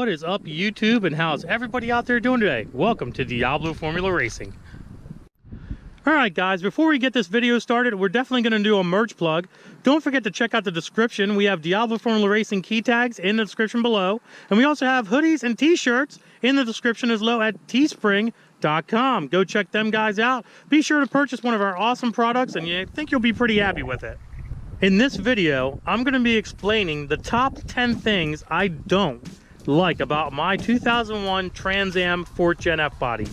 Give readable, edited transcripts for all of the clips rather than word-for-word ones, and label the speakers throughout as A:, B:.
A: What is up, YouTube, and how's everybody out there doing today? Welcome to Diablo Formula Racing. Alright guys, before we get this video started, we're definitely going to do a merch plug. Don't forget to check out the description. We have Diablo Formula Racing key tags in the description below. And we also have hoodies and t-shirts in the description as low at teespring.com. Go check them guys out. Be sure to purchase one of our awesome products, and I think you'll be pretty happy with it. In this video, I'm going to be explaining the top 10 things I don't like about my 2001 TransAm 4th Gen F body.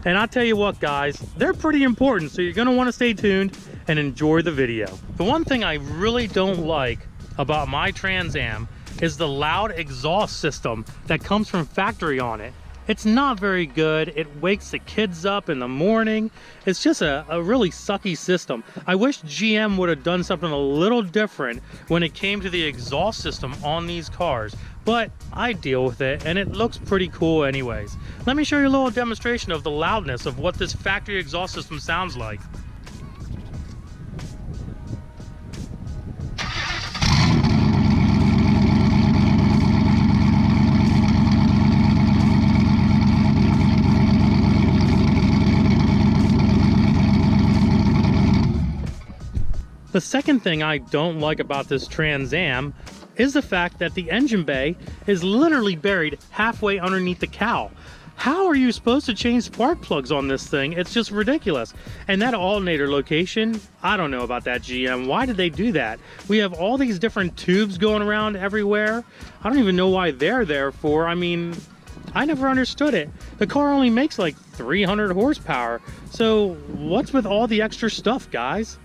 A: And I'll tell you what guys, they're pretty important, so you're going to want to stay tuned and enjoy the video. The one thing I really don't like about my TransAm is the loud exhaust system that comes from factory on it. It's not very good. It wakes the kids up in the morning. It's just a really sucky system. I wish GM would have done something a little different when it came to the exhaust system on these cars, but I deal with it and it looks pretty cool anyways. Let me show you a little demonstration of the loudness of what this factory exhaust system sounds like. The second thing I don't like about this TransAm is the fact that the engine bay is literally buried halfway underneath the cowl. How are you supposed to change spark plugs on this thing? It's just ridiculous. And that alternator location, I don't know about that, GM. Why did they do that? We have all these different tubes going around everywhere. I don't even know why they're there for. I mean, I never understood it. The car only makes like 300 horsepower. So what's with all the extra stuff, guys?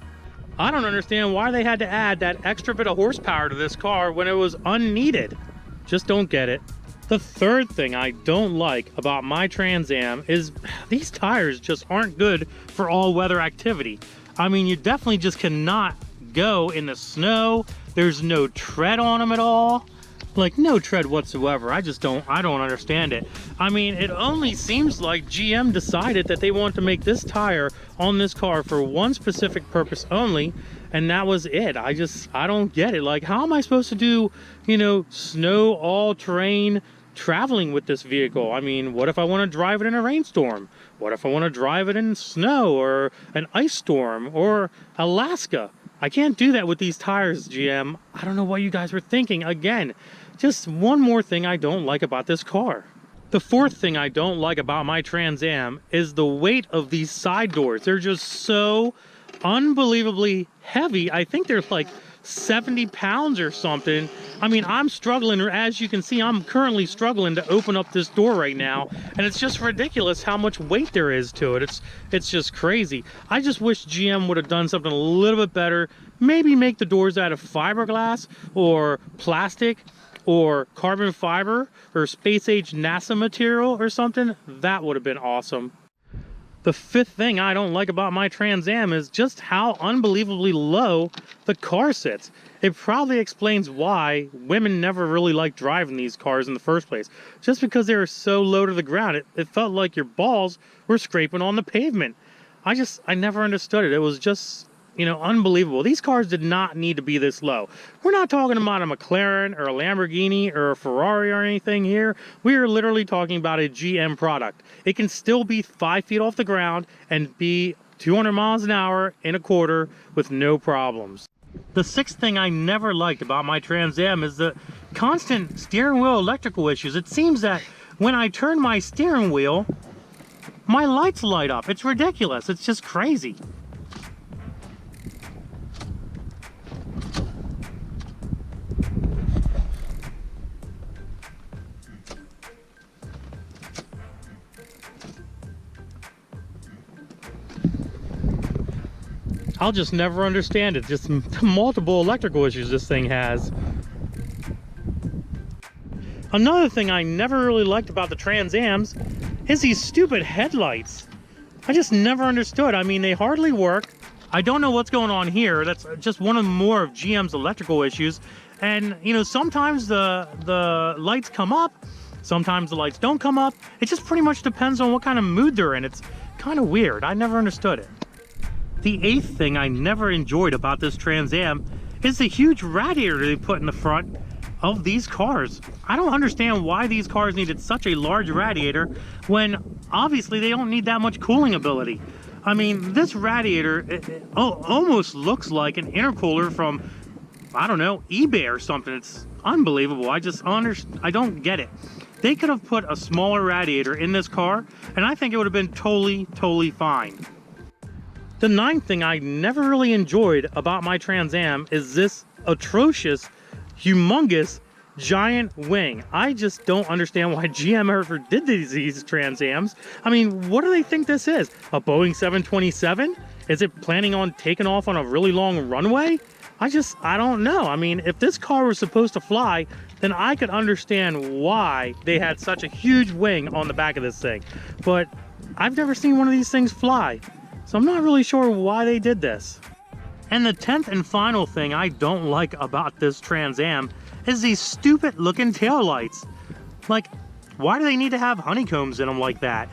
A: I don't understand why they had to add that extra bit of horsepower to this car when it was unneeded. Just don't get it. The third thing I don't like about my TransAm is these tires just aren't good for all weather activity. I mean, you definitely just cannot go in the snow. There's no tread on them at all. Like no tread whatsoever. I don't understand it. I mean, it only seems like GM decided that they want to make this tire on this car for one specific purpose only, and that was it. I don't get it. Like, how am I supposed to do, snow all-terrain traveling with this vehicle? I mean, what if I want to drive it in a rainstorm? What if I want to drive it in snow or an ice storm or Alaska? I can't do that with these tires, GM. I don't know what you guys were thinking. Again, just one more thing I don't like about this car. The fourth thing I don't like about my TransAm is the weight of these side doors. They're just so unbelievably heavy. I think they're like 70 pounds or something. I mean, I'm struggling, or as you can see, I'm currently struggling to open up this door right now, and it's just ridiculous how much weight there is to it. It's just crazy. I just wish GM would have done something a little bit better. Maybe make the doors out of fiberglass or plastic or carbon fiber or space-age NASA material or something. That would have been awesome. The fifth thing I don't like about my TransAm is just how unbelievably low the car sits. It probably explains why women never really liked driving these cars in the first place. Just because they were so low to the ground, it felt like your balls were scraping on the pavement. I never understood it. It was just, unbelievable. These cars did not need to be this low. We're not talking about a McLaren or a Lamborghini or a Ferrari or anything here. We are literally talking about a GM product. It can still be 5 feet off the ground and be 200 miles an hour in a quarter with no problems. The sixth thing I never liked about my TransAm is the constant steering wheel electrical issues. It seems that when I turn my steering wheel, my lights light up. It's ridiculous. It's just crazy. I'll just never understand it. Just multiple electrical issues this thing has. Another thing I never really liked about the TransAms is these stupid headlights. I just never understood. I mean, they hardly work. I don't know what's going on here. That's just one of more of GM's electrical issues. And, sometimes the lights come up, sometimes the lights don't come up. It just pretty much depends on what kind of mood they're in. It's kind of weird. I never understood it. The eighth thing I never enjoyed about this TransAm is the huge radiator they put in the front. of these cars. I don't understand why these cars needed such a large radiator when obviously they don't need that much cooling ability. I mean, this radiator it almost looks like an intercooler from, I don't know, eBay or something. It's unbelievable. I don't get it. They could have put a smaller radiator in this car and I think it would have been totally fine. The ninth thing I never really enjoyed about my Trans Am is this atrocious, humongous, giant wing. I just don't understand why GM ever did these Trans Ams. I mean, what do they think this is? A Boeing 727? Is it planning on taking off on a really long runway? I don't know. I mean, if this car was supposed to fly, then I could understand why they had such a huge wing on the back of this thing. But I've never seen one of these things fly, so I'm not really sure why they did this. And the 10th and final thing I don't like about this Trans Am is these stupid looking taillights. Like, why do they need to have honeycombs in them like that?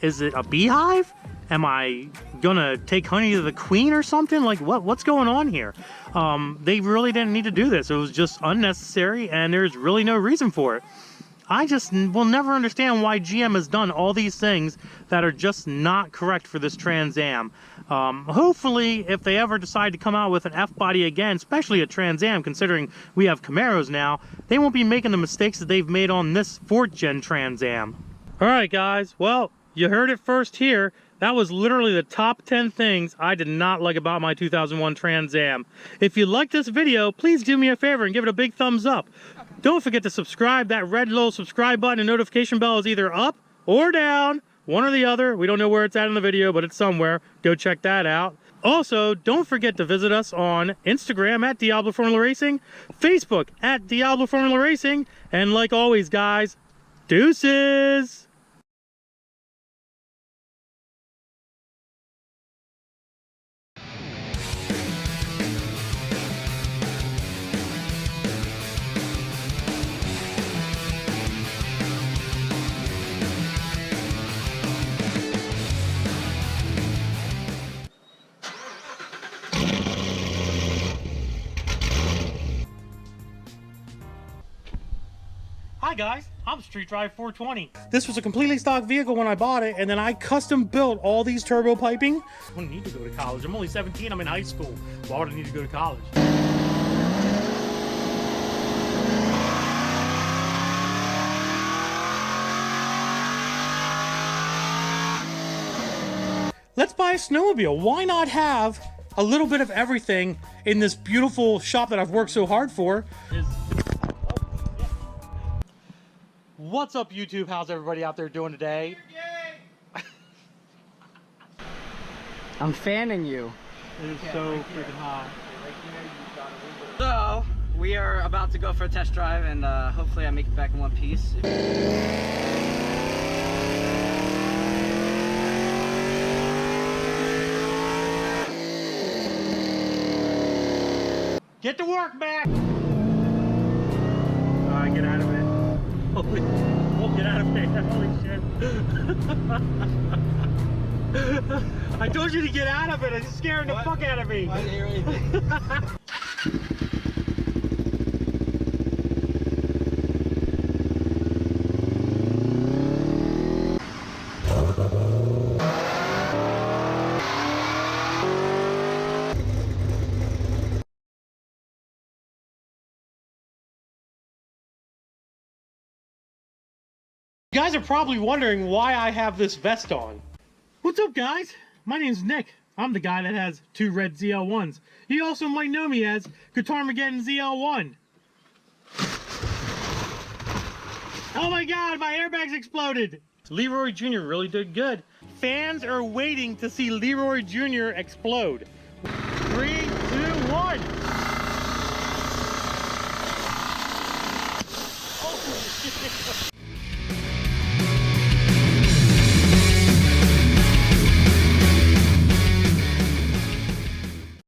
A: Is it a beehive? Am I gonna take honey to the queen or something? Like, what's going on here? They really didn't need to do this. It was just unnecessary and there's really no reason for it. I just will never understand why GM has done all these things that are just not correct for this Trans Am. Hopefully, if they ever decide to come out with an F-body again, especially a Trans Am, considering we have Camaros now, they won't be making the mistakes that they've made on this 4th Gen Trans Am. Alright guys, well, you heard it first here. That was literally the top 10 things I did not like about my 2001 Trans Am. If you liked this video, please do me a favor and give it a big thumbs up. Don't forget to subscribe. That red little subscribe button and notification bell is either up or down, one or the other. We don't know where it's at in the video, but it's somewhere. Go check that out. Also, don't forget to visit us on Instagram at Diablo Formula Racing, Facebook at Diablo Formula Racing, and like always, guys, deuces! Hi guys, I'm Street Drive 420. This was a completely stock vehicle when I bought it, and then I custom built all these turbo piping. I don't need to go to college. I'm only 17, I'm in high school. Why would I need to go to college? Let's buy a snowmobile. Why not have a little bit of everything in this beautiful shop that I've worked so hard for? What's up, YouTube? How's everybody out there doing today?
B: I'm fanning you.
A: It is so freaking hot.
B: So, we are about to go for a test drive, and hopefully I make it back in one piece.
A: Get to work, Mac! Alright, get out of it. Holy, oh, get out of it. Holy shit. I told you to get out of it. It's scaring the fuck out of me.
B: I didn't hear anything.
A: You guys are probably wondering why I have this vest on. What's up, guys? My name's Nick. I'm the guy that has 2 red ZL1s. You also might know me as Guitarmageddon ZL1. Oh my god, my airbags exploded! Leroy Jr. really did good. Fans are waiting to see Leroy Jr. explode. 3, 2, 1! Oh, shit.